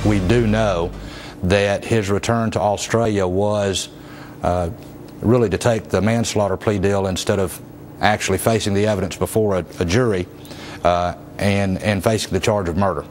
We do know that his return to Australia was really to take the manslaughter plea deal instead of actually facing the evidence before a jury and facing the charge of murder.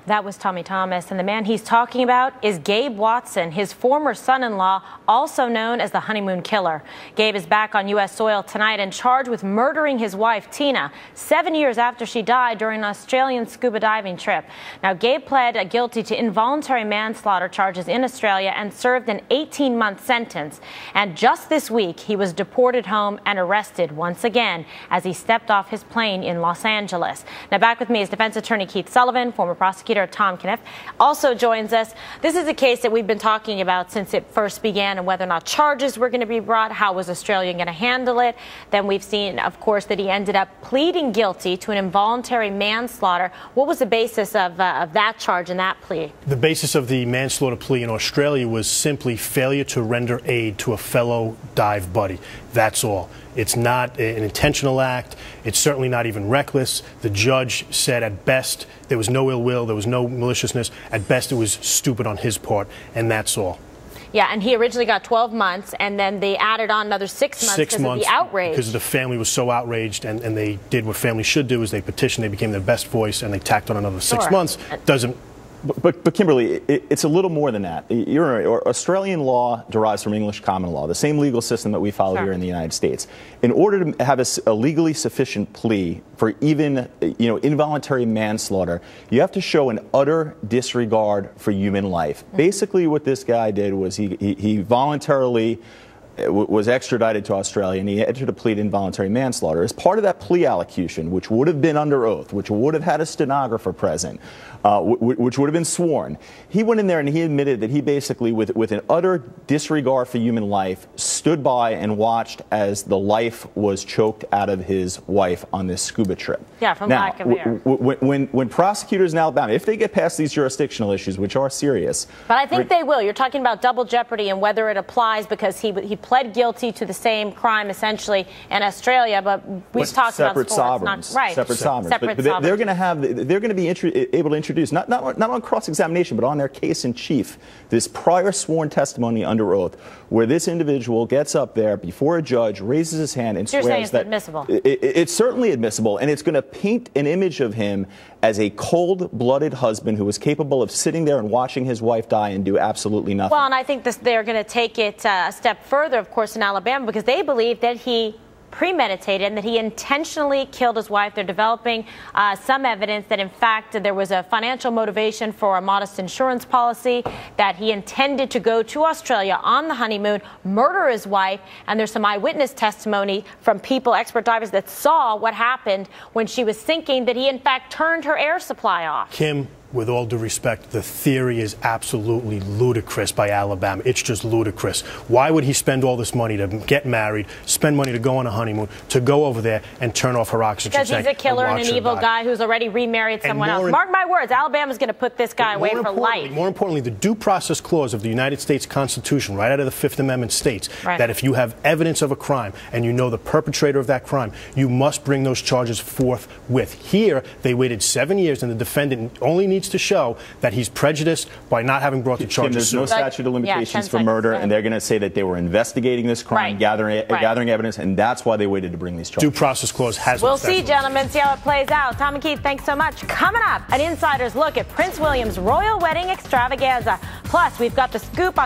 That was Tommy Thomas, and the man he's talking about is Gabe Watson, his former son-in-law, also known as the Honeymoon Killer. Gabe is back on U.S. soil tonight and charged with murdering his wife, Tina, 7 years after she died during an Australian scuba diving trip. Now, Gabe pled guilty to involuntary manslaughter charges in Australia and served an 18-month sentence. And just this week, he was deported home and arrested once again as he stepped off his plane in Los Angeles. Now, back with me is defense attorney Keith Sullivan, former prosecutor Tom Kniff also joins us. This is a case that we've been talking about since it first began, and whether or not charges were going to be brought, how was Australia going to handle it. Then we've seen, of course, that he ended up pleading guilty to an involuntary manslaughter. What was the basis of that charge and that plea? The basis of the manslaughter plea in Australia was simply failure to render aid to a fellow dive buddy. That's all. It's not an intentional act. It's certainly not even reckless. The judge said at best there was no ill will, there was no maliciousness. At best it was stupid on his part, and that's all. Yeah, and he originally got 12 months, and then they added on another 6 months because of the outrage. Because the family was so outraged, and they did what families should do, is they petitioned, they became their best voice, and they tacked on another 6 months. But Kimberly, it's a little more than that. Australian law derives from English common law, the same legal system that we follow here in the United States. In order to have a legally sufficient plea for even involuntary manslaughter, you have to show an utter disregard for human life. Basically, what this guy did was he voluntarily was extradited to Australia, and he entered a plea to involuntary manslaughter. As part of that plea allocution, which would have been under oath, which would have had a stenographer present, which would have been sworn, he went in there and he admitted that he basically, with an utter disregard for human life, stood by and watched as the life was choked out of his wife on this scuba trip. Yeah, from lack of air. When prosecutors in Alabama, if they get past these jurisdictional issues, which are serious. But I think they will. You're talking about double jeopardy and whether it applies, because he pled guilty to the same crime essentially in Australia, but we've talked about separate sovereigns. Right. Separate sovereigns. But they're going to be able to introduce, not on cross-examination, but on their case in chief, this prior sworn testimony under oath, where this individual gets up there before a judge, raises his hand, and swears that admissible. It's certainly admissible, and it's going to paint an image of him as a cold-blooded husband who was capable of sitting there and watching his wife die and do absolutely nothing. Well, and I think they're going to take it a step further, of course, in Alabama, because they believe that he premeditated and that he intentionally killed his wife. They're developing some evidence that, in fact, there was a financial motivation for a modest insurance policy, that he intended to go to Australia on the honeymoon, murder his wife, and there's some eyewitness testimony from people, expert divers, that saw what happened when she was sinking, that he, in fact, turned her air supply off. Kim, with all due respect, the theory is absolutely ludicrous by Alabama. It's just ludicrous. Why would he spend all this money to get married, spend money to go on a honeymoon, to go over there and turn off her oxygen tank? Because he's a killer and an evil guy who's already remarried someone else. Mark my words, Alabama's going to put this guy away for life. More importantly, the due process clause of the United States Constitution, right out of the Fifth Amendment, states that if you have evidence of a crime and you know the perpetrator of that crime, you must bring those charges forthwith. Here, they waited 7 years, and the defendant only needs to show that he's prejudiced by not having brought the charges. There's no statute of limitations for murder, and they're going to say that they were investigating this crime, gathering evidence, and that's why they waited to bring these charges. Due process clause has. We'll see, gentlemen, see how it plays out. Tom and Keith, thanks so much. Coming up, an insider's look at Prince William's royal wedding extravaganza. Plus, we've got the scoop on